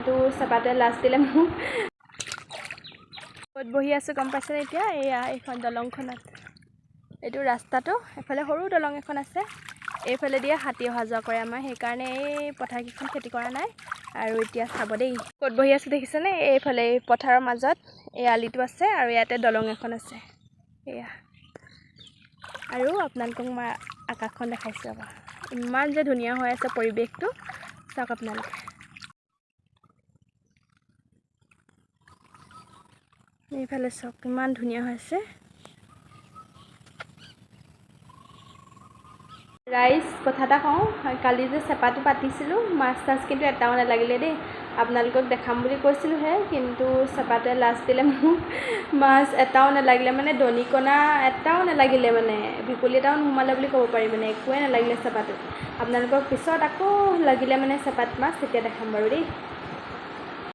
তো চেপাটোৱে লাজ দিলে মোক। ক'ত বহি আছোঁ গম পাইছেনে এতিয়া? এয়া এইখন দলংখনত। এইটো ৰাস্তাটো, এফালে সৰু দলং এখন আছে, এইফালে দিয়ে হাতী অহা যোৱা কৰে আমাৰ, সেইকাৰণে এই পথাৰকেইখন খেতি কৰা নাই। আৰু এতিয়া চাব দেই, ক'ত বহি আছোঁ দেখিছেনে? এইফালে এই পথাৰৰ মাজত এই আলিটো আছে আৰু ইয়াতে দলং এখন আছে। এয়া আৰু আপোনালোকক মই আকাশখন দেখাইছোঁ আকৌ, ইমান যে ধুনীয়া হৈ আছে পৰিৱেশটো, চাওক আপোনালোকে। এইফালে চাওক ইমান ধুনীয়া হৈ আছে। ৰাইজ কথা এটা কওঁ, কালি যে চেপাটো পাতিছিলোঁ, মাছ চাছ কিন্তু এটাও নালাগিলে দেই। আপোনালোকক দেখাম বুলি কৈছিলোঁহে, কিন্তু চেপাটোৱে লাজ দিলে মোক, মাছ এটাও নালাগিলে, মানে দনিকণা এটাও নালাগিলে, মানে ভেকুলী এটাও নোসোমালে বুলি ক'ব পাৰি, মানে একোৱে নালাগিলে চেপাটোত। আপোনালোকক পিছত আকৌ লাগিলে মানে চেপাত মাছ তেতিয়া দেখাম বাৰু দেই।